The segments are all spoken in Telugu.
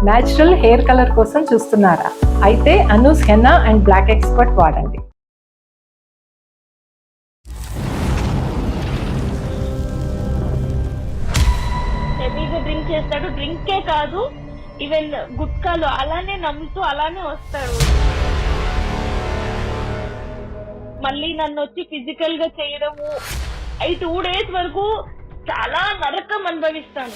న్యాచురల్ హెయిర్ కలర్ కోసం చూస్తున్నారా? అయితే Anoos henna and black expert వాడండి. హెవీగా డ్రింక్ చేస్తాడు. డ్రింకే కాదు, ఈవెన్ గుట్కాలు అలానే నమ్ముతూ అలానే వస్తాడు. మళ్ళీ నన్ను వచ్చి ఫిజికల్ గా చేయడము, 2 days వరకు చాలా నరకం అనుభవిస్తాను.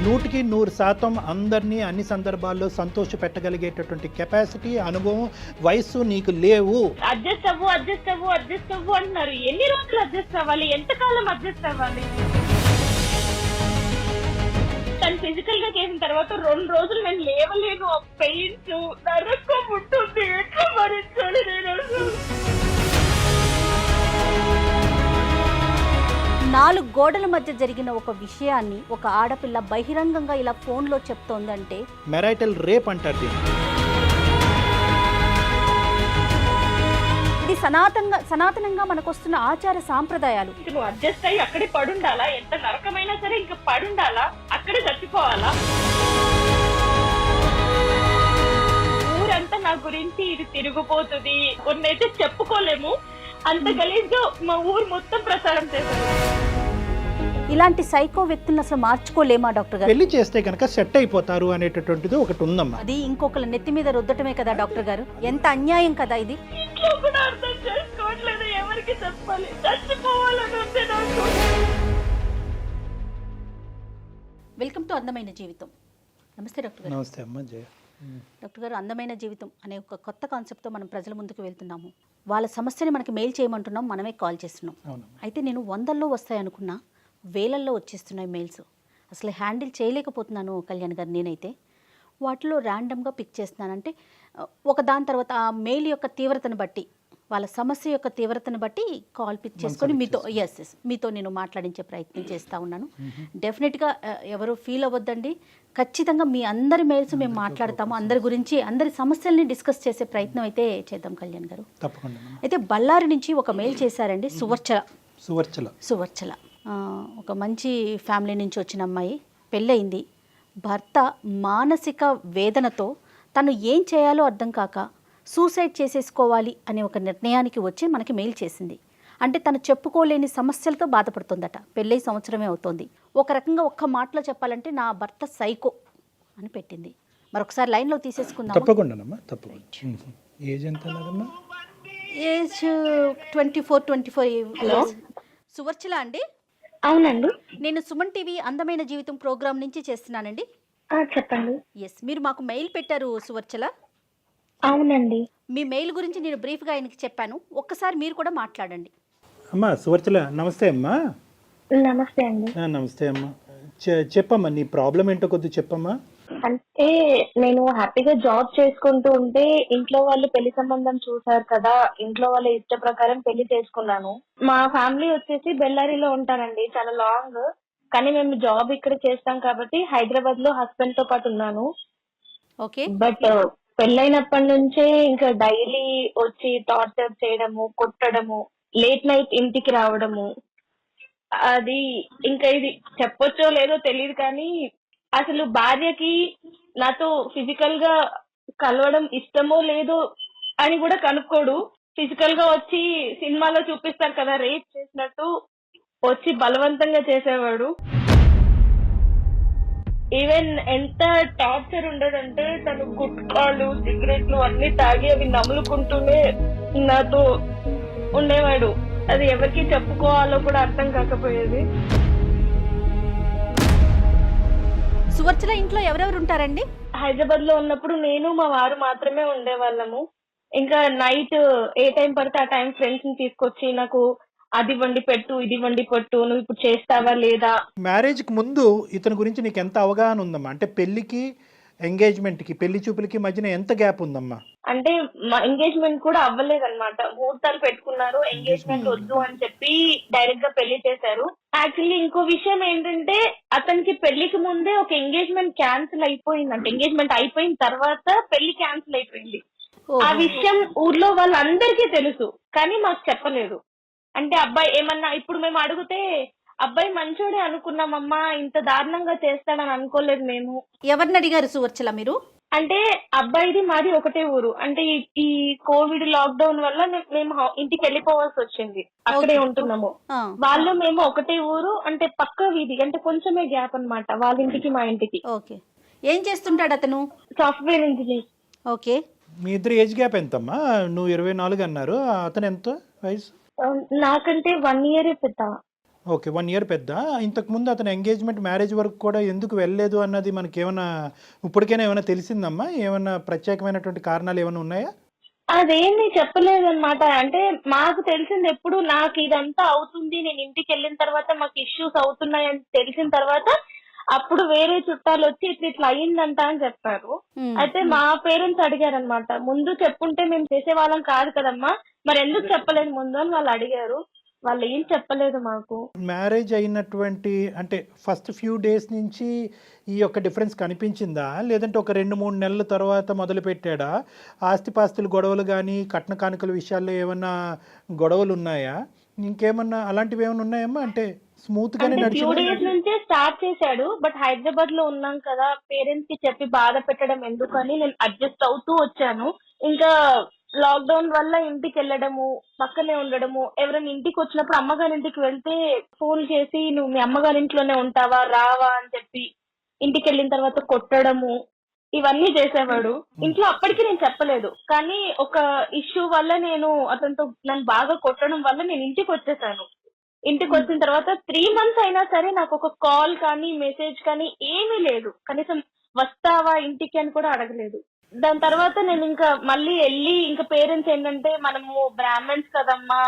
100% అందరినీ అన్ని సందర్భాల్లో సంతోష పెట్టగలిగేటటువంటి కెపాసిటీ, అనుభవం, వయస్సు నీకు లేవు. అడ్జస్ట్ అవ్వు అంటున్నారు. ఎన్ని రోజులు అడ్జస్ట్ అవ్వాలి? ఎంతకాలం అడ్జస్ట్ అవ్వాలి? తను ఫిజికల్ గా చేసిన తర్వాత 2 రోజులు నేను లేవలేను. ఆ పెయిన్స్ నరకం ఉంటుంది. ఎట్లా భరించాలి నేను? 4 గోడల మధ్య జరిగిన ఒక విషయాన్ని ఒక ఆడపిల్ల బహిరంగంగా ఇలా ఫోన్లో చెప్తోందంటే మెరైటల్ రేప్ అంటారు దీన్ని. ఇది సనాతనంగా మనకొస్తున్న ఆచార సాంప్రదాయాలు. నువ్వు అడ్జస్ట్ అయ్యి అక్కడే పడుండాలా? ఎంత నరకమైనా సరే ఇంకా పడుండాలా? అక్కడే చచ్చిపోవాలా? ఊరంతా నా గురించి ఇది తిరిగిపోతుంది, కొన్నైతే చెప్పుకోలేము. అంత గలీజ్గా మా ఊరు మొత్తం ప్రచారం చేశారు. ఇలాంటి సైకో వ్యక్తులను అసలు మార్చుకోలేమా డాక్టర్ గారు? పెళ్లి చేస్తే కనుక సెట్ అయిపోతారు అనేటటువంటిది ఒకటి ఉందమ్మా. అది ఇంకొకళ్ళ నెత్తి మీద రుద్దటమే కదా డాక్టర్ గారు? ఎంత అన్యాయం కదా ఇది. ఇంట్లో కూడా అర్థం చేసుకోవట్లేదు. ఎవరికి చెప్పాలి? చచ్చిపోవాలని ఉంది నాకు. వెల్కమ్ టు అందమైన జీవితం. నమస్తే డాక్టర్ గారు. నమస్తే అమ్మా, జయ. డాక్టర్ గారు, అందమైన జీవితం అనే ఒక కొత్త కాన్సెప్ట్తో మనం ప్రజల ముందుకు వెళ్తున్నాము. వాళ్ళ సమస్యని మనకి మెయిల్ చేయమంటున్నాం, మనమే కాల్ చేస్తున్నాం. అయితే నేను 100ల్లో వస్తాయి అనుకున్నా, వేలల్లో వచ్చేస్తున్నాయి మెయిల్స్. అసలు హ్యాండిల్ చేయలేకపోతున్నాను కళ్యాణ్ గారు. నేనైతే వాటిలో ర్యాండమ్గా పిక్ చేస్తున్నాను. అంటే ఒక దాని తర్వాత ఆ మెయిల్ యొక్క తీవ్రతను బట్టి, వాళ్ళ సమస్య యొక్క తీవ్రతను బట్టి కాల్ పిక్ చేసుకొని మీతో నేను మాట్లాడించే ప్రయత్నం చేస్తూ ఉన్నాను. డెఫినెట్గా ఎవరు ఫీల్ అవ్వద్దండి. ఖచ్చితంగా మీ అందరి మెయిల్స్ మేము మాట్లాడతాము. అందరి గురించి, అందరి సమస్యల్ని డిస్కస్ చేసే ప్రయత్నం అయితే చేద్దాం కళ్యాణ్ గారు. తప్పకుండా. అయితే బళ్ళారి నుంచి ఒక మెయిల్ చేశారండి. సువర్చల ఒక మంచి ఫ్యామిలీ నుంచి వచ్చిన అమ్మాయి, పెళ్ళయింది. భర్త మానసిక వేదనతో తను ఏం చేయాలో అర్థం కాక సూసైడ్ చేసేసుకోవాలి అనే ఒక నిర్ణయానికి వచ్చి మనకి మెయిల్ చేసింది. అంటే తను చెప్పుకోలేని సమస్యలతో బాధపడుతుందట. పెళ్ళై సంవత్సరమే అవుతోంది. ఒక రకంగా ఒక్క మాటలో చెప్పాలంటే నా భర్త సైకో అని పెట్టింది. మరొకసారి లైన్లో తీసేసుకుందాం. తప్పకుండా. ఏజ్ ఎంత? Age 24 years. సువర్చల అండి? అవునండి. నేను సుమన్ టీవీ అందమైన జీవితం ప్రోగ్రామ్ నుంచి చేస్తున్నానండి. చెప్పండి. మీరు మాకు మెయిల్ పెట్టారు సువర్చల. అవునండి. మీ మెయిల్ గురించి నేను బ్రీఫ్గా ఆయనకి చెప్పాను. ఒక్కసారి మీరు కూడా మాట్లాడండి. అమ్మా సువర్చల, నమస్తే అమ్మా. నమస్తే అండి. నమస్తే అమ్మా. చెప్పమ్మా, నీ ప్రాబ్లం ఏంటో కొద్దిగా చెప్పమ్మా. అంటే నేను హ్యాపీగా జాబ్ చేసుకుంటూ ఉంటే ఇంట్లో వాళ్ళు పెళ్లి సంబంధం చూసారు కదా, ఇంట్లో వాళ్ళ ఇష్ట ప్రకారం పెళ్లి చేసుకున్నాను. మా ఫ్యామిలీ వచ్చేసి బెల్లారిలో ఉంటారండి, చాలా లాంగ్. కానీ మేము జాబ్ ఇక్కడ చేస్తాం కాబట్టి హైదరాబాద్ లో హస్బెండ్ తో పాటు ఉన్నాను. ఓకే. బట్ పెళ్ళైనప్పటి నుంచే ఇంకా డైలీ వచ్చి టార్చర్ చేయడము, కొట్టడము, లేట్ నైట్ ఇంటికి రావడము, అది ఇంకా ఇది చెప్పొచ్చో లేదో తెలియదు కానీ అసలు భార్యకి నాతో ఫిజికల్ గా కలవడం ఇష్టమో లేదో అని కూడా కనుక్కోడు. ఫిజికల్ గా వచ్చి సినిమాలో చూపిస్తారు కదా రేప్ చేసినట్టు, వచ్చి బలవంతంగా చేసేవాడు. ఈవెన్ ఎంత టార్చర్ ఉండదంటే తను గుట్కాలు, సిగరెట్లు అన్ని తాగి అవి నములుకుంటూనే నాతో ఉండేవాడు. అది ఎవరికి చెప్పుకోవాలో కూడా అర్థం కాకపోయేది. సువర్చల ఇంట్లో ఎవరెవరు ఉంటారండి? హైదరాబాద్ లో ఉన్నప్పుడు నేను మా వారు మాత్రమే ఉండేవాళ్ళము. ఇంకా నైట్ ఏ టైం పడితే ఆ టైం ఫ్రెండ్స్ ని తీసుకొచ్చి నాకు అది వండి పెట్టు, ఇది వండి పెట్టు, నువ్వు ఇప్పుడు చేస్తావా లేదా. మ్యారేజ్ కి ముందు ఇతని గురించి నీకు ఎంత అవగాహన ఉందమ్మా? అంటే పెళ్లికి, ఎంగేజ్మెంట్ కి, పెళ్లి చూపులకి మధ్యన ఎంత గ్యాప్ ఉందమ్మా? అంటే మా ఎంగేజ్మెంట్ కూడా అవ్వలేదన్నమాట. ముహూర్తాలు పెట్టుకున్నారు, ఎంగేజ్మెంట్ వద్దు అని చెప్పి డైరెక్ట్ గా పెళ్లి చేశారు. యాక్చువల్లీ ఇంకో విషయం ఏంటంటే అతనికి పెళ్లికి ముందే ఒక ఎంగేజ్మెంట్ క్యాన్సిల్ అయిపోయిందంట. ఎంగేజ్మెంట్ అయిపోయిన తర్వాత పెళ్లి క్యాన్సిల్ అయిపోయింది. ఆ విషయం ఊర్లో వాళ్ళందరికీ తెలుసు కానీ మాకు చెప్పలేదు. అంటే అబ్బాయి ఏమన్నా ఇప్పుడు మేము అడిగితే అబ్బాయి మంచోడే అనుకున్నామమ్మా, ఇంత దారుణంగా చేస్తాడని అనుకోలేదు మేము. ఎవరిని అడిగారు సువర్చల మీరు? అంటే అబ్బాయిది మాది ఒకటే ఊరు. అంటే ఈ కోవిడ్ లాక్డౌన్ వల్ల మేము ఇంటికి వెళ్ళిపోవాల్సి వచ్చింది, అక్కడే ఉంటున్నాము. వాళ్ళు మేము ఒకటే ఊరు, అంటే పక్క వీధి, అంటే కొంచెమే గ్యాప్ అన్నమాట వాళ్ళ ఇంటికి మా ఇంటికి. ఓకే, ఏం చేస్తుంటాడు అతను? Software engineer. ఓకే, మీ ఇద్దరు ఏజ్ గ్యాప్ ఎంతమ్మా? నువ్వు 24 అన్నారు, అతను ఎంత వయసు? నాకంటే 1 year పెద్ద. ఓకే, 1 year పెద్ద. ఇంతకుముందు అతను ఎంగేజ్మెంట్ మ్యారేజ్ వరకు కూడా ఎందుకు వెళ్ళలేదు అన్నది మనకి ఏమైనా ఇప్పటికైనా ఏమైనా తెలిసిందమ్మా? ఏమైనా ప్రత్యేకమైనటువంటి కారణాలు ఏమైనా ఉన్నాయా? అదేమి చెప్పలేదన్నమాట. అంటే మాకు తెలిసింది ఎప్పుడు నాకు ఇదంతా అవుతుంది, నేను ఇంటికి వెళ్ళిన తర్వాత మాకు ఇష్యూస్ అవుతున్నాయని తెలిసిన తర్వాత అప్పుడు వేరే చుట్టాలు వచ్చి ఇట్లా అయ్యిందంట అని చెప్పారు. అయితే మా పేరెంట్స్ అడిగారనమాట, ముందు చెప్పుంటే మేము చేసేవాళ్ళం కాదు కదమ్మా, మరి ఎందుకు చెప్పలేదు ముందు అని వాళ్ళు అడిగారు. వాళ్ళు ఏం చెప్పలేదు మాకు. మ్యారేజ్ అయినటువంటి అంటే ఫస్ట్ ఫ్యూ డేస్ నుంచి ఈ యొక్క డిఫరెన్స్ కనిపించిందా, లేదంటే ఒక 2-3 నెలల తర్వాత మొదలు పెట్టాడా? ఆస్తిపాస్తులు గొడవలు కానీ కట్న కానుకల విషయాల్లో ఏమన్నా గొడవలు ఉన్నాయా? ఇంకేమన్నా అలాంటివి ఏమైనా ఉన్నాయమ్మా? అంటే స్మూత్ గానే ఫ్యూ డేస్ నుంచే స్టార్ట్ చేశాడు, బట్ హైదరాబాద్ లో ఉన్నాం కదా, పేరెంట్స్ కి చెప్పి బాధ పెట్టడం ఎందుకని నేను అడ్జస్ట్ అవుతూ వచ్చాను. ఇంకా లాక్డౌన్ వల్ల ఇంటికి వెళ్ళడము, పక్కనే ఉండడము, ఎవరైనా ఇంటికి వచ్చినప్పుడు అమ్మగారి ఇంటికి వెళ్తే ఫోన్ చేసి నువ్వు మీ అమ్మగారి ఇంట్లోనే ఉంటావా రావా అని చెప్పి ఇంటికి వెళ్ళిన తర్వాత కొట్టడము, ఇవన్నీ చేసేవాడు. ఇంట్లో అప్పటికి నేను చెప్పలేదు, కానీ ఒక ఇష్యూ వల్ల నేను అతనితో నన్ను బాగా కొట్టడం వల్ల నేను ఇంటికి వచ్చేసాను. ఇంటికి వచ్చిన తర్వాత 3 months అయినా సరే నాకు ఒక కాల్ కానీ మెసేజ్ కానీ ఏమీ లేదు, కనీసం వస్తావా ఇంటికి అని కూడా అడగలేదు. దాని తర్వాత నేను ఇంకా మళ్ళీ వెళ్ళి ఇంకా పేరెంట్స్ ఏంటంటే మనము బ్రాహ్మణ్స్ కదమ్మా,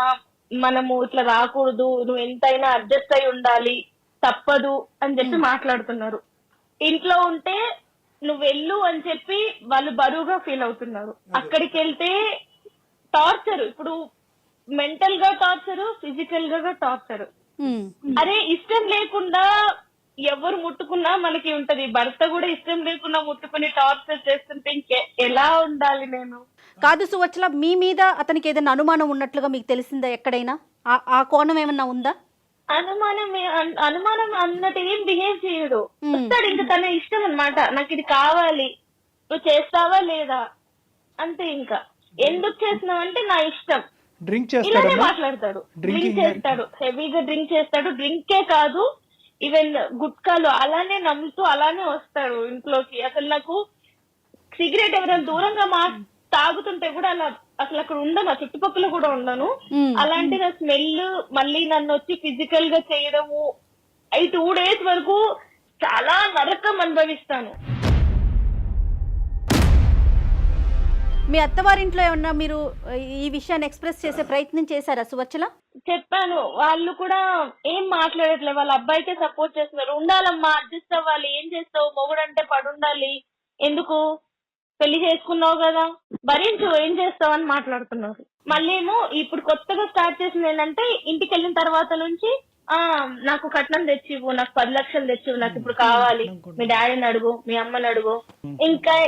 మనము ఇట్లా రాకూడదు, నువ్వు ఎంతైనా అడ్జస్ట్ అయి ఉండాలి, తప్పదు అని చెప్పి మాట్లాడుతున్నారు. ఇంట్లో ఉంటే నువ్వు వెళ్ళు అని చెప్పి వాళ్ళు బరువుగా ఫీల్ అవుతున్నారు. అక్కడికి వెళ్తే టార్చర్, ఇప్పుడు మెంటల్ గా టార్చర్, ఫిజికల్ గా టార్చర్. అరే ఇష్టం లేకుండా ఎవరు ముట్టుకున్నా మనకి ఉంటది, భర్త కూడా ఇష్టం లేకుండా ముట్టుకుని టార్చర్ చేస్తుంటే ఇంకే ఎలా ఉండాలి నేను? కాదు సువచ్చల, మీ మీద అతనికి ఏదైనా అనుమానం ఉన్నట్లుగా మీకు తెలిసిందా ఎక్కడైనా? ఆ కోణం ఏమన్నా ఉందా? అనుమానం అన్నట్టు ఏం బిహేవ్ చేయడు. వస్తాడు, ఇంకా తన ఇష్టం అన్నమాట, నాకు ఇది కావాలి, నువ్వు చేస్తావా లేదా అంతే. ఇంకా ఎందుకు చేస్తున్నావు అంటే నా ఇష్టం, డ్రింక్ ఇలానే మాట్లాడతాడు. డ్రింక్ చేస్తాడు, హెవీగా డ్రింక్ చేస్తాడు. డ్రింకే కాదు, ఈవెన్ గుట్కాలు అలానే నమ్ముతూ అలానే వస్తాడు ఇంట్లోకి. అసలు నాకు సిగరెట్ ఎవరైనా దూరంగా తాగుతుంటే కూడా అలా అసలు అక్కడ ఉండను, ఆ చుట్టుపక్కల కూడా ఉండను. అలాంటి నా స్మెల్ మళ్ళీ నన్ను వచ్చి ఫిజికల్ గా చేయడము, 2 days వరకు చాలా నరకం అనుభవిస్తాను. మీ అత్తవారింట్లో ఏమన్నా మీరు ఈ విషయాన్ని ఎక్స్ప్రెస్ చేసే ప్రయత్నం చేశారా సువచ్చల? చెప్పాను, వాళ్ళు కూడా ఏం మాట్లాడట్లేదు, వాళ్ళ అబ్బాయికే సపోర్ట్ చేస్తున్నారు. ఉండాలమ్మా, అడ్జస్ట్ అవ్వాలి, ఏం చేస్తావు, మొగుడంటే పడుండాలి, ఎందుకు పెళ్లి చేసుకున్నావు కదా భరించు, ఏం చేస్తావు అని మాట్లాడుతున్నారు. మళ్ళీ ఏమో ఇప్పుడు కొత్తగా స్టార్ట్ చేసింది ఏంటంటే ఇంటికి వెళ్ళిన తర్వాత నుంచి నాకు కట్నం తెచ్చివు, నాకు 10 లక్షలు తెచ్చివు, నాకు ఇప్పుడు కావాలి, మీ డాడీని అడుగు, మీ అమ్మని అడుగు.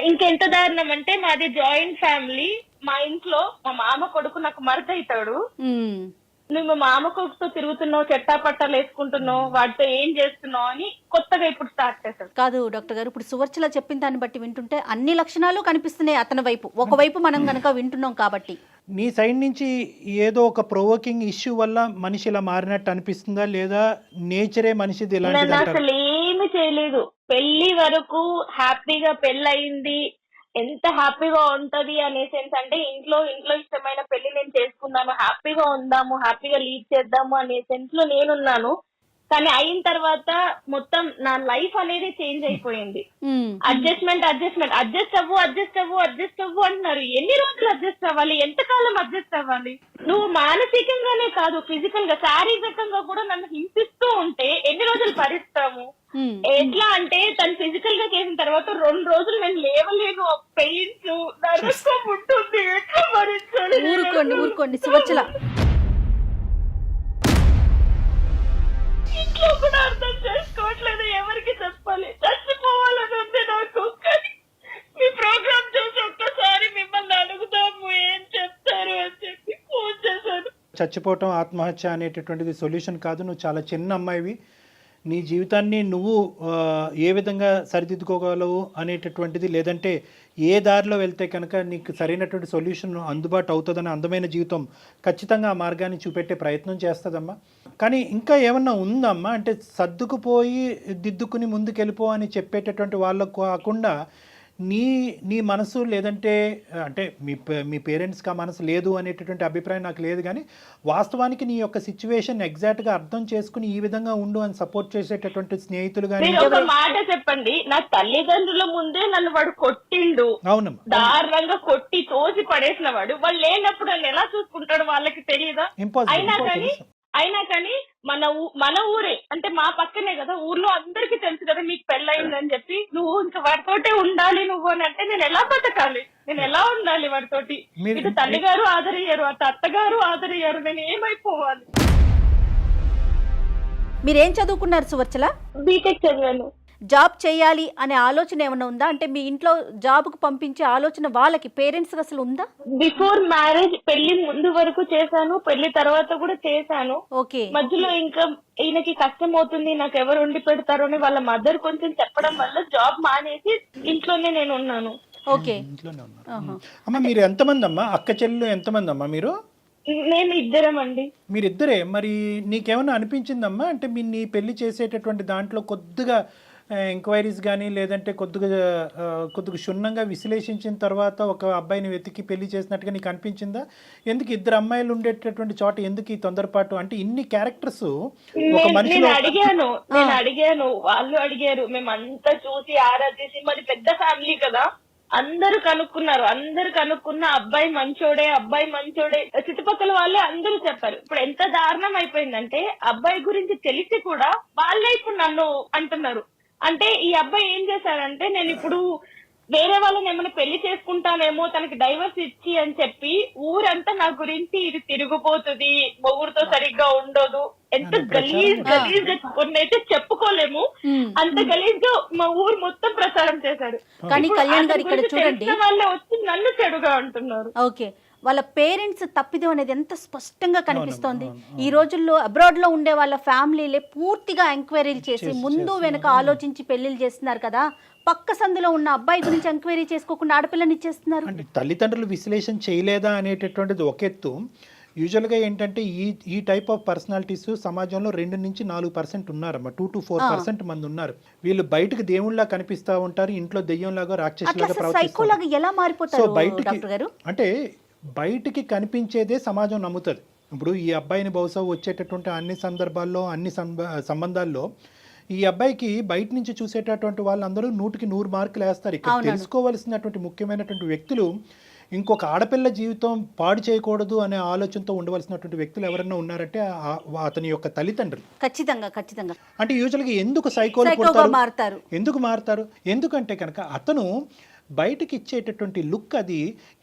ఇంకెంత దారుణం అంటే మాది జాయింట్ ఫ్యామిలీ, మా ఇంట్లో మా మామ కొడుకు నాకు మరత అవుతాడు. నువ్వు మా మామ కొడుకుతో తిరుగుతున్నావు, చెట్టాపట్టాలు వేసుకుంటున్నావు, వాటితో ఏం చేస్తున్నావు అని కొత్తగా ఇప్పుడు స్టార్ట్ చేశాడు. కాదు డాక్టర్ గారు, ఇప్పుడు సువర్చల చెప్పిన దాన్ని బట్టి వింటుంటే అన్ని లక్షణాలు కనిపిస్తున్నాయి అతని వైపు. ఒకవైపు మనం గనక వింటున్నాం కాబట్టి నీ సైడ్ నుంచి ఏదో ఒక ప్రొవోకింగ్ ఇష్యూ వల్ల మనిషి ఇలా మారినట్టు అనిపిస్తుందా, లేదా నేచరే మనిషిది ఇలాంటిది? అసలు ఏమి చేయలేదు, పెళ్లి వరకు హ్యాపీగా పెళ్ళయింది, ఎంత హ్యాపీగా ఉంటది అనే సెన్స్. అంటే ఇంట్లో ఇష్టమైన పెళ్లి నేను చేసుకున్నాను, హ్యాపీగా ఉందాము, హ్యాపీగా లీడ్ చేద్దాము అనే సెన్స్ లో నేనున్నాను. కానీ అయిన తర్వాత మొత్తం నా లైఫ్ అనేది చేంజ్ అయిపోయింది. అడ్జస్ట్ అవ్వు అంటున్నారు. ఎన్ని రోజులు అడ్జస్ట్ అవ్వాలి, ఎంతకాలం అడ్జస్ట్ అవ్వాలి? నువ్వు మానసికంగానే కాదు, ఫిజికల్ గా శారీరకంగా కూడా నన్ను హింసిస్తూ ఉంటే ఎన్ని రోజులు భరిస్తాము? ఎట్లా అంటే తను ఫిజికల్ గా చేసిన తర్వాత 2 రోజులు నేను లేవలేను, పెయిన్స్ నరకం ఉంటుంది, ఎట్లా భరించాలి? ఊరుకోండి సువచ్చల, ఇంట్లో కూడా అర్థం చేసుకోవట్లేదు, ఎవరికి చెప్పాలి? చచ్చిపోవాలని ఉంది నాకు, కానీ మీ ప్రోగ్రామ్ చూసి ఒక్కసారి మిమ్మల్ని అడుగుదాము ఏం చెప్తారు అని చెప్పి ఫోన్ చేశాను. చచ్చిపోవటం, ఆత్మహత్య అనేటటువంటిది సొల్యూషన్ కాదు. నువ్వు చాలా చిన్న అమ్మాయివి. నీ జీవితాన్ని నువ్వు ఏ విధంగా సరిదిద్దుకోగలవు అనేటటువంటిది, లేదంటే ఏ దారిలో వెళ్తే కనుక నీకు సరైనటువంటి సొల్యూషన్ అందుబాటు అవుతుందని అందమైన జీవితం ఖచ్చితంగా ఆ మార్గాన్ని చూపెట్టే ప్రయత్నం చేస్తుందమ్మా. కానీ ఇంకా ఏమన్నా ఉందమ్మా అంటే సర్దుకుపోయి దిద్దుకుని ముందుకెళ్ళిపో అని చెప్పేటటువంటి వాళ్ళకు కాకుండా నీ మనసు, లేదంటే అంటే మీ పేరెంట్స్కి ఆ మనసు లేదు అనేటటువంటి అభిప్రాయం నాకు లేదు, కానీ వాస్తవానికి నీ యొక్క సిచ్యువేషన్ ఎగ్జాక్ట్గా అర్థం చేసుకుని ఈ విధంగా ఉండు అని సపోర్ట్ చేసేటటువంటి స్నేహితులు కానీ. ఒక మాట చెప్పండి, నా తల్లిదండ్రుల ముందే నన్ను వాడు కొట్టిండు, అవునమ్మా, దారుణంగా కొట్టి తోసి పడేసిన వాడు, వాళ్ళు లేనప్పుడు నన్ను ఎలా చూసుకుంటాడు వాళ్ళకి తెలియదా? అయినా కానీ మన ఊరే అంటే మా పక్కనే కదా, ఊర్లో అందరికి తెలుసు కదా మీకు పెళ్ళయిందని చెప్పి, నువ్వు ఇంకా వాడితోటే ఉండాలి నువ్వు అని అంటే నేను ఎలా బతకాలి, నేను ఎలా ఉండాలి వాడితోటి? ఇటు తల్లిగారు ఆదరయ్యారు, అటు అత్తగారు ఆదరయ్యారు, నేను ఏమైపోవాలి? మీరేం చదువుకున్నారు సువర్చల? బీటెక్ చదివాను. జాబ్ చేయాలి అనే ఆలోచన ఏమైనా ఉందా? అంటే మీ ఇంట్లో జాబ్కు పంపించే ఆలోచన వాళ్ళకి పేరెంట్స్ అసలు ఉందా? బిఫోర్ మ్యారేజ్ పెళ్లి ముందు వరకు చేశాను, పెళ్లి తర్వాత కూడా చేశాను. ఓకే. మధ్యలో ఇంకా ఈయనకి కష్టం అవుతుంది, నాకు ఎవరు వండి పెడతారు అని వాళ్ళ మదర్ కొంచెం చెప్పడం వల్ల జాబ్ మానేసి ఇంట్లోనే నేను ఉన్నాను. ఓకే. ఇంట్లోనే ఉన్నారు. అమ్మ మీరు ఎంతమంది అమ్మా? అక్క చెల్లెలు ఎంతమంది అమ్మా మీరు? మేము ఇద్దరం అండి. మీరిద్దరే. మరి నీకేమన్నా అనిపించిందమ్మా అంటే నీ పెళ్లి చేసేటటువంటి దాంట్లో కొద్దిగా ఎంక్వైరీస్ కానీ, లేదంటే కొద్దిగా క్షుణ్ణంగా విశ్లేషించిన తర్వాత ఒక అబ్బాయిని వెతికి పెళ్లి చేసినట్టుగా నీకు అనిపించిందా? ఎందుకు ఇద్దరు అమ్మాయిలు ఉండేటటువంటి చోట ఎందుకు ఈ తొందరపాటు? అంటే ఇన్ని క్యారెక్టర్స్ ఒక మనిషి. నేను అడిగాను, వాళ్ళు అడిగారు, మేమంతా చూసి ఆరాధించి, మరి పెద్ద ఫ్యామిలీ కదా, అందరూ కనుక్కున్న అబ్బాయి మంచోడే చుట్టుపక్కల వాళ్ళే అందరూ చెప్పారు. ఇప్పుడు ఎంత దారుణం అయిపోయిందంటే అబ్బాయి గురించి తెలిసి కూడా వాళ్ళే ఇప్పుడు నన్ను అంటున్నారు. అంటే ఈ అబ్బాయి ఏం చేశారంటే, నేను ఇప్పుడు వేరే వాళ్ళని ఏమైనా పెళ్లి చేసుకుంటానేమో తనకి డైవర్స్ ఇచ్చి అని చెప్పి ఊరంతా నా గురించి ఇది తిరిగిపోతుంది, మొగుడుతో సరిగ్గా ఉండదు, ఎంత గలీజ్ కొన్నైతే చెప్పుకోలేము, అంత గలీజ్ గా మా ఊరు మొత్తం ప్రచారం చేశారు. కానీ కళ్యాణ్ గారు ఇక్కడ చూడండి, వాళ్ళే వచ్చి నన్ను చెడుగా అంటున్నారు. ఓకే, వాళ్ళ పేరెంట్స్ తప్పిదం అనేది ఎంత స్పష్టంగా కనిపిస్తోంది. ఈ రోజుల్లో అబ్రాడ్ లో ఉండే వాళ్ళ ఫ్యామిలీలే పూర్తిగా ఎంక్వైరీలు చేసి ముందు వెనక ఆలోచించి పెళ్లిళ్ళు చేస్తున్నారు కదా. పక్క సందులో ఉన్న అబ్బాయి గురించి ఎంక్వైరీ చేసుకోకుండా ఆడపిల్లని ఇచ్చేస్తున్నారు. అంటే తల్లిదండ్రులు విశ్లేషణ చేయలేదా అనేటటువంటిది ఒక ఎత్తు. యూజువల్గా ఏంటంటే ఈ టైప్ ఆఫ్ పర్సనాలిటీస్ సమాజంలో 2 నుంచి 4% ఉన్నారమ్మా. 2 to 4% మంది ఉన్నారు. వీళ్ళు బయటకు దేవుళ్ళలా కనిపిస్తూ ఉంటారు, ఇంట్లో దెయ్యంలాగా రాక్షసులాగా ప్రవర్తిస్తారు. ఎలా మారిపోతారు డాక్టర్ గారు? అంటే బయటికి కనిపించేదే సమాజం నమ్ముతుంది. ఇప్పుడు ఈ అబ్బాయిని బహుశా వచ్చేటటువంటి అన్ని సందర్భాల్లో, అన్ని సంబంధాల్లో ఈ అబ్బాయికి బయట నుంచి చూసేటటువంటి వాళ్ళందరూ 100కి 100 మార్కులు వేస్తారు. ఇక్కడ తెలుసుకోవాల్సినటువంటి ముఖ్యమైనటువంటి వ్యక్తులు, ఇంకొక ఆడపిల్ల జీవితం పాడు చేయకూడదు అనే ఆలోచనతో ఉండవలసినటువంటి వ్యక్తులు ఎవరైనా ఉన్నారంటే అతని యొక్క తల్లిదండ్రులు. ఖచ్చితంగా. అంటే యూజువల్గా ఎందుకు సైకోగా మారుతారు? ఎందుకు మారుతారు? ఎందుకంటే కనుక అతను బయటకి ఇచ్చేటటువంటి లుక్ అది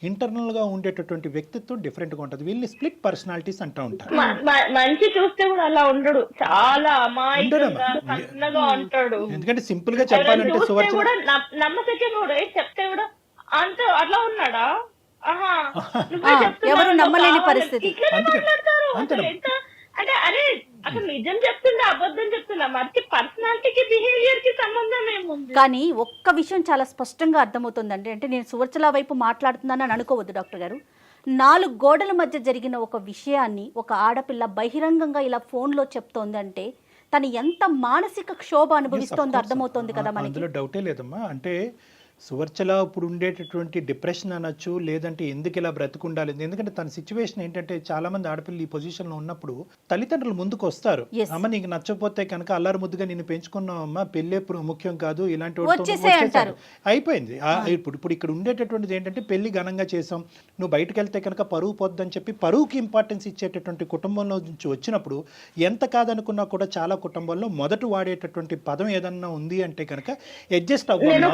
ఇంటర్నల్గా ఉండేటటువంటి వ్యక్తిత్వం డిఫరెంట్గా ఉంటుంది. వీళ్ళని స్ప్లిట్ పర్సనాలిటీస్ అంటూ ఉంటారు. మంచి చూస్తే కూడా అలా ఉండడు, చాలా అమాయకంగా ఉంటాడు. ఎందుకంటే సింపుల్ గా చెప్పాలంటే సువర్చన నమ్మకం చెప్తే కూడా అంత అట్లా ఉన్నాడా, ఎవరు నమ్మలేని పరిస్థితి. అంటే అరే అసలు నిజం చెప్తుందా అబద్ధం చెప్తుందా, మరి పర్సనాలిటీకి బిహేవియర్ కి సంబంధం ఏముంది? కానీ ఒక్క విషయం చాలా స్పష్టంగా అర్థమవుతుందండి. అంటే నేను సువర్చల వైపు మాట్లాడుతున్నానని అనుకోవద్దు డాక్టర్ గారు. 4 గోడల మధ్య జరిగిన ఒక విషయాన్ని ఒక ఆడపిల్ల బహిరంగంగా ఇలా ఫోన్లో చెప్తోంది అంటే తను ఎంత మానసిక క్షోభ అనుభవిస్తోందో అర్థమవుతోంది కదా మనకి. అందులో డౌటే లేదమ్మా. అంటే సువర్చల ఇప్పుడు ఉండేటటువంటి డిప్రెషన్ అనొచ్చు, లేదంటే ఎందుకు ఇలా బ్రతుకుండాలి. ఎందుకంటే తన సిచ్యువేషన్ ఏంటంటే చాలా మంది ఆడపిల్లలు ఈ పొజిషన్లో ఉన్నప్పుడు తల్లిదండ్రులు ముందుకు వస్తారు. అమ్మ నీకు నచ్చకపోతే కనుక అల్లారు ముద్దుగా నిన్ను పెంచుకున్నావమ్మా, పెళ్ళే ముఖ్యం కాదు, ఇలాంటి అయిపోయింది. ఇప్పుడు ఇక్కడ ఉండేటటువంటిది ఏంటంటే పెళ్లి ఘనంగా చేసాం, నువ్వు బయటకు వెళ్తే కనుక పరువు పొద్దని చెప్పి పరువుకి ఇంపార్టెన్స్ ఇచ్చేటటువంటి కుటుంబంలో నుంచి వచ్చినప్పుడు ఎంత కాదనుకున్నా కూడా చాలా కుటుంబాల్లో మొదట వాడేటటువంటి పదం ఏదన్నా ఉంది అంటే కనుక అడ్జస్ట్ అవ్వాలి.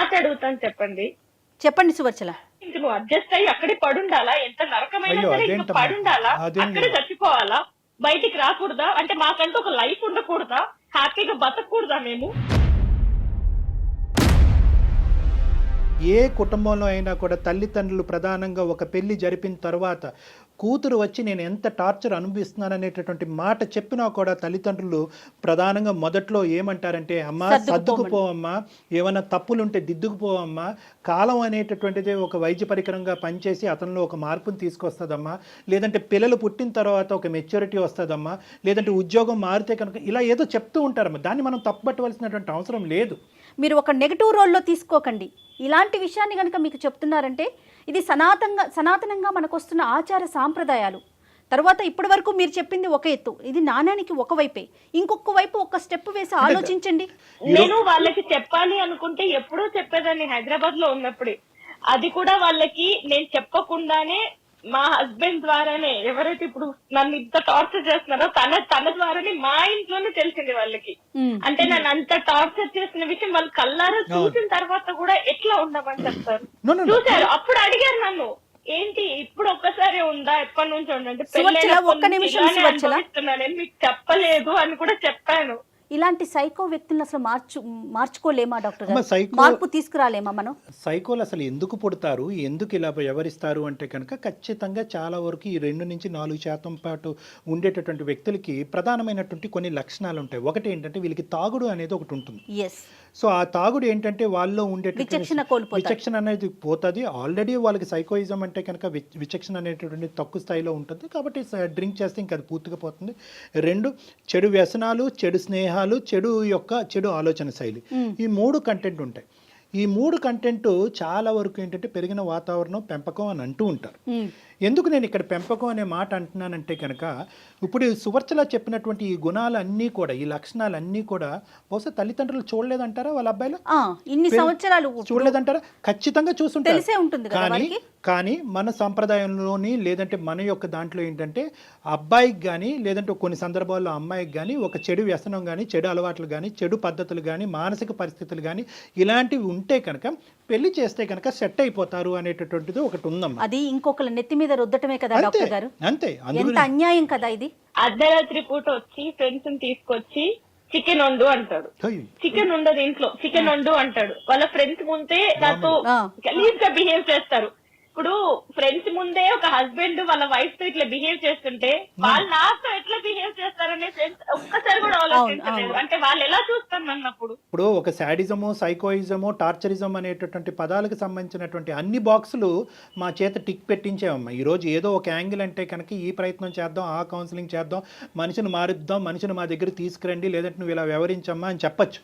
అడుగుతాను చెప్పండి సువర్చల. ఇంక నువ్వు అడ్జస్ట్ అయ్యి అక్కడే పడుండాలా, ఎంత నరకమైన పడుండాలా, అక్కడే చచ్చిపోవాలా, బయటికి రాకూడదా? అంటే మాకంటూ ఒక లైఫ్ ఉండకూడదా, హ్యాపీగా బతకూడదా మేము? ఏ కుటుంబంలో అయినా కూడా తల్లిదండ్రులు ప్రధానంగా ఒక పెళ్లి జరిపిన తర్వాత కూతురు వచ్చి నేను ఎంత టార్చర్ అనుభవిస్తున్నాను అనేటటువంటి మాట చెప్పినా కూడా తల్లిదండ్రులు ప్రధానంగా మొదట్లో ఏమంటారంటే అమ్మా సర్దుకుపోవమ్మా, ఏమైనా తప్పులుంటే దిద్దుకుపోవమ్మా, కాలం అనేటటువంటిది ఒక వైద్య పరికరంగా పనిచేసి అతనిలో ఒక మార్పుని తీసుకొస్తుందమ్మా, లేదంటే పిల్లలు పుట్టిన తర్వాత ఒక మెచ్యూరిటీ వస్తుందమ్మా, లేదంటే ఉద్యోగం మారితే కనుక ఇలా ఏదో చెప్తూ ఉంటారమ్మా. దాన్ని మనం తప్పుపట్టవలసినటువంటి అవసరం లేదు. మీరు ఒక నెగటివ్ రోల్లో తీసుకోకండి. ఇలాంటి విషయాన్ని కనుక మీకు చెప్తున్నారంటే ఇది సనాతనంగా మనకు వస్తున్న ఆచార సాంప్రదాయాలు. తర్వాత ఇప్పటి వరకు మీరు చెప్పింది ఒక ఎత్తు, ఇది నాణ్యానికి ఒక వైపే, ఇంకొక వైపు ఒక స్టెప్ వేసి ఆలోచించండి. నేను వాళ్ళకి చెప్పాలి అనుకుంటే ఎప్పుడూ చెప్పేదాన్ని హైదరాబాద్ లో ఉన్నప్పుడే. అది కూడా వాళ్ళకి నేను చెప్పకుండానే మా హస్బెండ్ ద్వారానే, ఎవరైతే ఇప్పుడు నన్ను ఇంత టార్చర్ చేస్తున్నారో తన ద్వారానే మా ఇంట్లోనే తెలిసింది వాళ్ళకి. అంటే నన్ను అంత టార్చర్ చేసిన విషయం వాళ్ళు కళ్ళారా చూసిన తర్వాత కూడా ఎట్లా ఉండమని చెప్తారు. చూసారు, అప్పుడు అడిగారు నన్ను, ఏంటి ఇప్పుడు ఒక్కసారి ఉందా, ఎప్పటి నుంచి ఉండంటే పెళ్ళైనా మీకు చెప్పలేదు అని కూడా చెప్పాను. ఇలాంటి సైకో వ్యక్తులను అసలు మార్చుకోలేమా డాక్టర్ గారు? మార్పు తీసుకురాలేమా మనం? సైకోలు అసలు ఎందుకు పుడతారు, ఎందుకు ఇలా వ్యవహరిస్తారు అంటే కనుక ఖచ్చితంగా చాలా వరకు ఈ 2 నుంచి 4% పాటు ఉండేటటువంటి వ్యక్తులకి ప్రధానమైనటువంటి కొన్ని లక్షణాలు ఉంటాయి. ఒకటి ఏంటంటే వీళ్ళకి తాగుడు అనేది ఒకటి ఉంటుంది. సో ఆ తాగుడు ఏంటంటే వాళ్ళలో ఉండేటటువంటి విచక్షణ అనేది పోతుంది. ఆల్రెడీ వాళ్ళకి సైకోయిజం అంటే కనుక విచక్షణ అనేటటువంటి తక్కువ స్థాయిలో ఉంటుంది కాబట్టి డ్రింక్ చేస్తే ఇంకా అది పూర్తిగా పోతుంది. 2 చెడు వ్యసనాలు, చెడు స్నేహాలు, చెడు ఆలోచన శైలి, ఈ 3 కంటెంట్ ఉంటాయి. ఈ 3 కంటెంట్ చాలా వరకు ఏంటంటే పెరిగిన వాతావరణం, పెంపకం అని అంటూ ఉంటారు. ఎందుకు నేను ఇక్కడ పెంపకం అనే మాట అంటున్నానంటే కనుక ఇప్పుడు సువర్చల చెప్పినటువంటి ఈ గుణాలన్నీ కూడా, ఈ లక్షణాలన్నీ కూడా బహుశా తల్లిదండ్రులు చూడలేదంటారా? వాళ్ళ అబ్బాయిలు ఇన్ని సంవత్సరాలు చూడలేదంటారా? ఖచ్చితంగా చూసుంటారు. కానీ మన సంప్రదాయంలోని లేదంటే మన యొక్క దాంట్లో ఏంటంటే అబ్బాయికి కానీ లేదంటే కొన్ని సందర్భాల్లో అమ్మాయికి కానీ ఒక చెడు వ్యసనం కానీ, చెడు అలవాట్లు కానీ, చెడు పద్ధతులు కానీ, మానసిక పరిస్థితులు కానీ ఇలాంటివి ఉంటే కనుక పెళ్లి చేస్తే కనుక సెట్ అయిపోతారు అనేటటువంటిది ఒకటి ఉందమ్మా. అది ఇంకొకళ్ళ నెత్తి మీద రుద్దటమే కదా డాక్టర్ గారు? అంతే. ఎంత అన్యాయం కదా ఇది. అర్ధరాత్రి పూట వచ్చి ఫ్రెండ్స్ తీసుకొచ్చి చికెన్ వండు అంటాడు. చికెన్ ఉండదు ఇంట్లో, చికెన్ వండు అంటాడు. వాళ్ళ ఫ్రెండ్స్ ముందే నాతో గలీజ్ గా బిహేవ్ చేస్తారు. ఇప్పుడు ఫ్రెండ్స్ ముందే ఒక హస్బెండ్ వాళ్ళ వైఫ్ తో ఇట్లా బిహేవ్ చేస్తుంటే వాళ్ళు నాతో ఎట్లా బిహేవ్ చేస్తారనే ఫ్రెండ్స్ ఒక్కసారి కూడా ఆలోచించలేదు. అంటే వాళ్ళు ఎలా చూస్తారు అన్నప్పుడు. ఇప్పుడు ఒక శాడిజము, సైకోయిజము, టార్చరిజం అనేటటువంటి పదాలకు సంబంధించినటువంటి అన్ని బాక్సులు మా చేత టిక్ పెట్టించామమ్మా. ఈ రోజు ఏదో ఒక యాంగిల్ అంటే కనుక ఈ ప్రయత్నం చేద్దాం, ఆ కౌన్సిలింగ్ చేద్దాం, మనిషిని మారుద్దాం, మనిషిని మా దగ్గర తీసుకురండి, లేదంటే నువ్వు ఇలా వ్యవహరించమ్మా అని చెప్పచ్చు.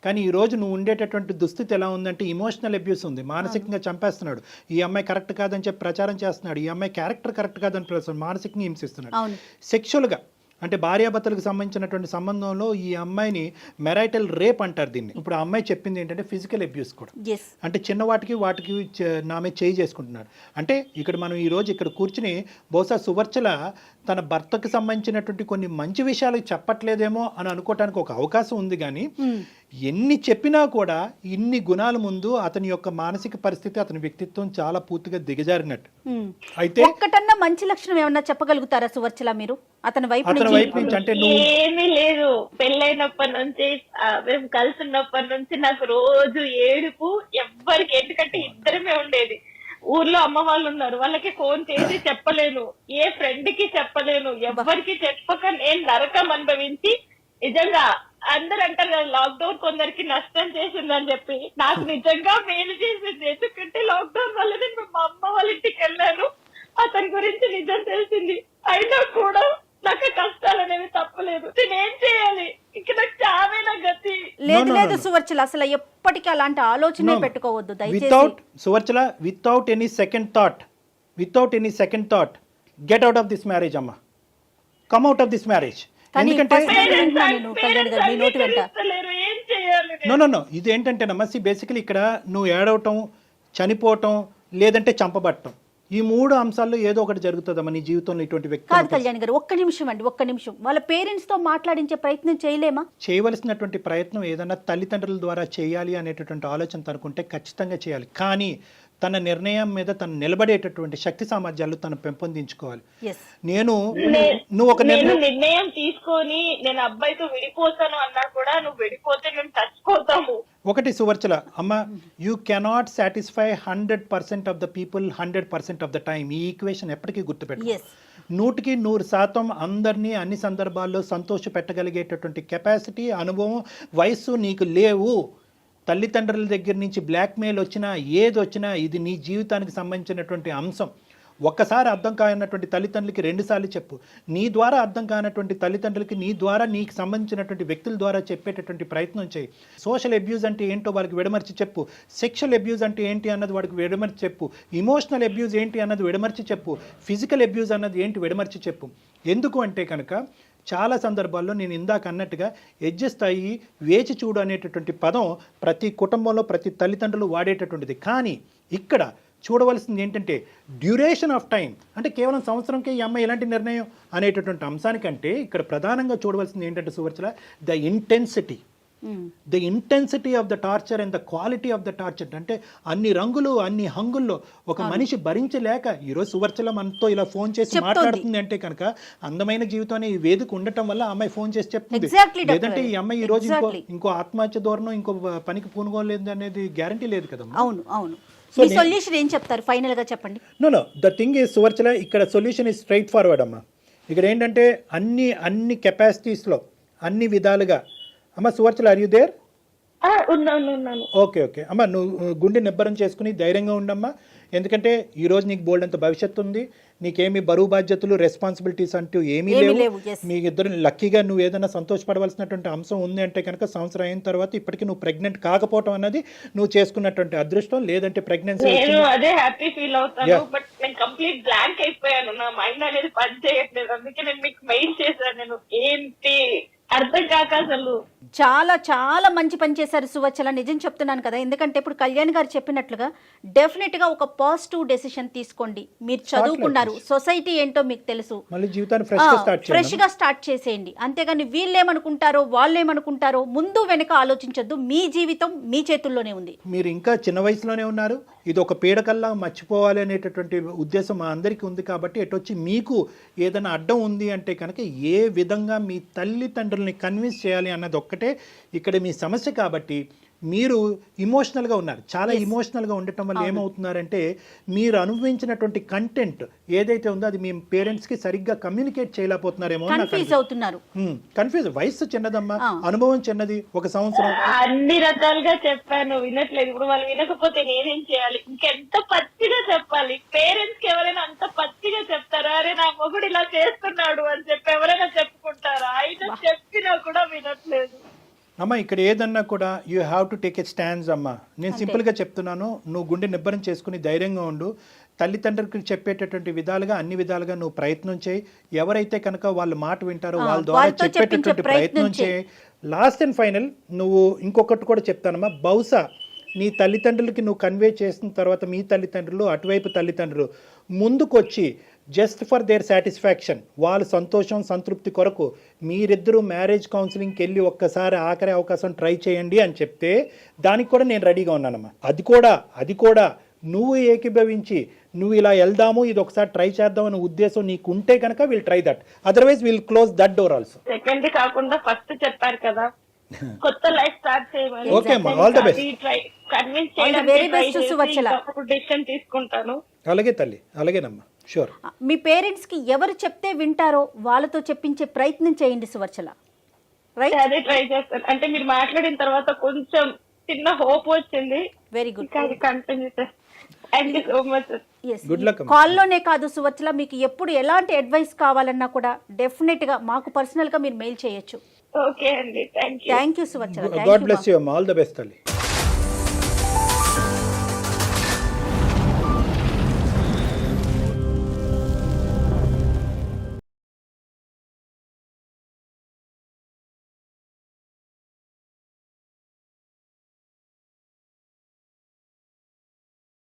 కానీ ఈరోజు నువ్వు ఉండేటటువంటి దుస్థితి ఎలా ఉందంటే ఇమోషనల్ అబ్యూస్ ఉంది, మానసికంగా చంపేస్తున్నాడు. ఈ అమ్మాయి కరెక్ట్ కాదని చెప్పి ప్రచారం చేస్తున్నాడు, ఈ అమ్మాయి క్యారెక్టర్ కరెక్ట్ కాదని మానసికంగా హింసిస్తున్నాడు. సెక్షువల్గా అంటే భార్యాభర్తలకు సంబంధించినటువంటి సంబంధంలో ఈ అమ్మాయిని మెరైటల్ రేప్ అంటారు దీన్ని. ఇప్పుడు ఆ అమ్మాయి చెప్పింది ఏంటంటే ఫిజికల్ అబ్యూస్ కూడా, అంటే చిన్న వాటికి నామే చేయి చేసుకుంటున్నాడు. అంటే ఇక్కడ మనం ఈ రోజు ఇక్కడ కూర్చుని బహుశా సువర్చల తన భర్తకు సంబంధించినటువంటి కొన్ని మంచి విషయాలు చెప్పట్లేదేమో అని అనుకోవటానికి ఒక అవకాశం ఉంది. కానీ ఎన్ని చెప్పినా కూడా ఇన్ని గుణాల ముందు అతని యొక్క మానసిక పరిస్థితి, అతని వ్యక్తిత్వం చాలా పూర్తిగా దిగజారినట్టు. అయితే ఒక్కటన్నా మంచి లక్షణం ఏమన్నా చెప్పగలుగుతారా సువర్చల మీరు అతని వైపు నుంచి? అంటే ఏమీ లేదు. పెళ్ళైనప్పటి నుంచి మేము కలిసి ఉన్నప్పటి నుంచి నాకు రోజు ఏడుపు, ఎవ్వరికి, ఎందుకంటే ఇద్దరమే ఉండేది. ఊర్లో అమ్మ వాళ్ళు ఉన్నారు, వాళ్ళకి ఫోన్ చేసి చెప్పలేను, ఏ ఫ్రెండ్ కి చెప్పలేను, ఎవ్వరికి చెప్పక నేను నరకం అనుభవించి, నిజంగా అందరు అంటారు కదా లాక్డౌన్ కొందరికి నష్టం చేసిందని చెప్పి, నాకు నిజంగా మేలు చేసింది. ఎందుకంటే లాక్డౌన్ వల్ల నేను మా అమ్మ వాళ్ళ ఇంటికి వెళ్ళాను, అతని గురించి నిజం తెలిసింది. అయినా కూడా నాకు కష్టాలు అనేవి తప్పలేదు. నేనేం చేయాలి? ఇక నాకు చావేనా గతి. లేదు సువర్చల, అసలు ఎప్పటికీ అలాంటి ఆలోచనే పెట్టుకోవద్దు దయచేసి. Suvarchala, without any second thought get out of this marriage అమ్మా, come out of this marriage. ఎందుకంటే నో ఇది ఏంటంటేనమ్మా, బేసికలీ ఇక్కడ నువ్వు ఏడవటం, చనిపోవటం, లేదంటే చంపబట్టం, ఈ 3 అంశాల్లో ఏదో ఒకటి జరుగుతుందమ్మా నీ జీవితంలో. ఇటువంటి వ్యక్తి కాదు కళ్యాణ్ గారు, ఒక్క నిమిషం వాళ్ళ పేరెంట్స్ తో మాట్లాడించే ప్రయత్నం చేయలేమా? చేయవలసినటువంటి ప్రయత్నం ఏదన్నా తల్లిదండ్రుల ద్వారా చేయాలి అనేటటువంటి ఆలోచన తనుకుంటే ఖచ్చితంగా చేయాలి. కానీ తన నిర్ణయం మీద తను నిలబడేటటువంటి శక్తి సామర్థ్యాలు తను పెంపొందించుకోవాలి. ఎస్ నువ్వు ఒక నిర్ణయం తీసుకొని నేను అబ్బాయితో విడిపోతాను అన్నా కూడా నువ్వు విడిపోతే మేము చచ్చిపోతాము. ఒకటి సువర్చల అమ్మ, you cannot satisfy 100% of the people 100% of the time. ఈ ఈక్వేషన్ ఎప్పటికీ గుర్తుపెట్టు. 100% అందరినీ అన్ని సందర్భాల్లో సంతోష పెట్టగలిగేటటువంటి కెపాసిటీ, అనుభవం, వయస్సు నీకు లేవు. తల్లిదండ్రుల దగ్గర నుంచి బ్లాక్మెయిల్ వచ్చినా ఏది వచ్చినా ఇది నీ జీవితానికి సంబంధించినటువంటి అంశం. ఒక్కసారి అర్థం కానటువంటి తల్లిదండ్రులకి 2 సార్లు చెప్పు. నీ ద్వారా అర్థం కానటువంటి తల్లిదండ్రులకి నీ ద్వారా నీకు సంబంధించినటువంటి వ్యక్తుల ద్వారా చెప్పేటటువంటి ప్రయత్నం చేయి. సోషల్ అబ్యూజ్ అంటే ఏంటో వాడికి విడమర్చి చెప్పు. సెక్షువల్ అబ్యూజ్ అంటే ఏంటి అన్నది వాడికి విడమర్చి చెప్పు. ఇమోషనల్ అబ్యూజ్ ఏంటి అన్నది విడమర్చి చెప్పు. ఫిజికల్ అబ్యూజ్ అన్నది ఏంటి విడమర్చి చెప్పు. ఎందుకు అంటే కనుక చాలా సందర్భాల్లో నేను ఇందాక అన్నట్టుగా అడ్జస్ట్ అయ్యి వేచి చూడు అనేటటువంటి పదం ప్రతి కుటుంబంలో ప్రతి తల్లిదండ్రులు వాడేటటువంటిది. కానీ ఇక్కడ చూడవలసింది ఏంటంటే డ్యూరేషన్ ఆఫ్ టైం. అంటే కేవలం సంవత్సరంకే ఈ అమ్మాయి ఎలాంటి నిర్ణయం అనేటటువంటి అంశానికంటే ఇక్కడ ప్రధానంగా చూడవలసింది ఏంటంటే Suvarchala, the intensity of the torture and the quality of the torture. అంటే అన్ని రంగులు అన్ని హంగుల్లో ఒక మనిషి భరించలేక ఈరోజు సువర్చల మనతో ఇలా ఫోన్ చేసి మాట్లాడుతుంది అంటే కనుక అందమైన జీవితం అనే ఈ వేదిక ఉండటం వల్ల అమ్మాయి ఫోన్ చేసి చెప్తుంది. లేదంటే ఈ అమ్మాయి ఈ రోజు ఇంకో ఆత్మహత్య ధోరణం ఇంకో పనికి పూనుకోలేదు అనేది గ్యారంటీ లేదు కదా. అవును. సొల్యూషన్ ఏం చెప్తారు ఫైనల్ గా చెప్పండి. Know the thing is Suvarchala, ఇక్కడ సొల్యూషన్ ఈజ్ స్ట్రైట్ ఫార్వర్డ్ అమ్మా. ఇక్కడ ఏంటంటే అన్ని కెపాసిటీస్లో అన్ని విధాలుగా అమ్మ Suvarchala, are you there? Okay అమ్మ, నువ్వు గుండె నిబ్బరం చేసుకుని ధైర్యంగా ఉండమ్మా. ఎందుకంటే ఈ రోజు నీకు బోల్డ్ అంత భవిష్యత్తు ఉంది. నీకేమి బరువు బాధ్యతలు రెస్పాన్సిబిలిటీస్ అంటూ ఏమీ లేవు. మీ ఇద్దరు లక్కీగా నువ్వు ఏదైనా సంతోషపడవలసినటువంటి అంశం ఉంది అంటే కనుక సంవత్సరం అయిన తర్వాత ఇప్పటికీ నువ్వు ప్రెగ్నెంట్ కాకపోవటం అన్నది నువ్వు చేసుకున్నటువంటి అదృష్టం. లేదంటే ప్రెగ్నెన్సీ అదే హ్యాపీ ఫీల్ అవుతాను, బట్ నేను కంప్లీట్ బ్లాంక్ అయిపోయాను. నా మైండ్ అనేది పని చేయట్లేదు. అందుకే నేను మీకు మెయిల్ చేశాను. నేను ఏంటి అర్థం కాక అసలు చాలా చాలా మంచి పని చేశారు సువచ్చల, నిజం చెప్తున్నాను కదా. ఎందుకంటే ఇప్పుడు కళ్యాణ్ గారు చెప్పినట్లుగా డెఫినెట్ గా ఒక పాజిటివ్ డెసిషన్ తీసుకోండి. మీరు చదువుకున్నారు, సొసైటీ ఏంటో మీకు తెలుసు, ఫ్రెష్ గా స్టార్ట్ చేసేయండి. అంతేగాని వీళ్ళేమనుకుంటారో వాళ్ళేమనుకుంటారో ముందు వెనక ఆలోచించొద్దు. మీ జీవితం మీ చేతుల్లోనే ఉంది. మీరు ఇంకా చిన్న వయసులోనే ఉన్నారు. ఇది ఒక పీడకల్లా మర్చిపోవాలి అనేటటువంటి ఉద్దేశం మా అందరికీ ఉంది. కాబట్టి ఎటొచ్చి మీకు ఏదైనా అడ్డం ఉంది అంటే కనుక ఏ విధంగా మీ తల్లిదండ్రుల్ని కన్విన్స్ చేయాలి అన్నది ఒక్కటే ఇక్కడ మీ సమస్య. కాబట్టి మీరు ఇమోషనల్గా ఉన్నారు. చాలా ఇమోషనల్గా ఉండటం వల్ల ఏమవుతున్నారంటే మీరు అనుభవించినటువంటి కంటెంట్ ఏదైతే ఉందో అది మీ పేరెంట్స్కి సరిగ్గా కమ్యూనికేట్ చేయలేకపోతున్నారేమో. కన్ఫ్యూజ్. వయసు చిన్నదమ్మా, అనుభవం చిన్నది. ఒక సంవత్సరం అన్ని రకాలుగా చెప్పాను, వినట్లేదు. ఇప్పుడు వాళ్ళు వినకపోతే నేనేం చేయాలి? ఇంకెంత పచ్చిగా చెప్పాలి? పేరెంట్స్ కి ఎవరైనా అంత పచ్చిగా చెప్తారా? అరే నా మొగుడు ఇలా చేస్తున్నాడు అని చెప్పి ఎవరైనా చెప్పుకుంటారా? ఆయన చెప్పినా కూడా వినట్లేదు. అమ్మ ఇక్కడ ఏదన్నా కూడా you have to take a stands అమ్మ. నేను సింపుల్గా చెప్తున్నాను, నువ్వు గుండె నిబ్బరం చేసుకుని ధైర్యంగా ఉండు. తల్లిదండ్రులకి చెప్పేటటువంటి విధాలుగా అన్ని విధాలుగా నువ్వు ప్రయత్నం చేయి. ఎవరైతే కనుక వాళ్ళ మాట వింటారో వాళ్ళ ద్వారా చెప్పేటటువంటి ప్రయత్నం చేయి. లాస్ట్ అండ్ ఫైనల్ నువ్వు ఇంకొకటి కూడా చెప్తానమ్మా. బహుశా నీ తల్లిదండ్రులకి నువ్వు కన్వే చేసిన తర్వాత మీ తల్లిదండ్రులు అటువైపు తల్లిదండ్రులు ముందుకొచ్చి జస్ట్ ఫర్ దేర్ సాటిస్ఫాక్షన్, వాళ్ళ సంతోషం సంతృప్తి కొరకు మీరిద్దరూ మ్యారేజ్ కౌన్సిలింగ్కి వెళ్ళి ఒక్కసారి ఆఖరి అవకాశం ట్రై చేయండి అని చెప్తే దానికి కూడా నేను రెడీగా ఉన్నానమ్మా. అది కూడా నువ్వు ఏకీభవించి నువ్వు ఇలా వెళ్దాము, ఇది ఒకసారి ట్రై చేద్దాం అనే ఉద్దేశం నీకు ఉంటే కనుక will try that. Otherwise will close that door also. Second కాకుండా ఫస్ట్ చెప్పారు కదా, కొత్త లైఫ్ స్టార్ట్ చేయమని. ఓకే అమ్మా, ఆల్ ద బెస్ట్. కన్విన్స్ చేయడానికి డెసిషన్ తీసుకుంటాను. అలాగే తల్లి, అలాగేనమ్మా, షూర్. మీ పేరెంట్స్ కి ఎవరు చెప్తే వింటారో వాళ్ళతో చెప్పించే ప్రయత్నం చేయండి సువర్చల. రైట్, అదే ట్రై చేస్తాను. అంటే మీరు మాట్లాడిన తర్వాత కొంచెం చిన్న హోప్ వచ్చింది. Very good. కంటిన్యూ చేస్తాను. Thank you so much. కాల్లోనే కాదు సువర్చల, మీకు ఎప్పుడు ఎలాంటి అడ్వైస్ కావాలన్నా కూడా డెఫినెట్ గా మాకు పర్సనల్ గా మీరు మెయిల్ చేయొచ్చు. ఓకే అండి, thank you. Thank you Suvarchala. God bless you అమ్మా, ఆల్ ద బెస్ట్ తల్లి.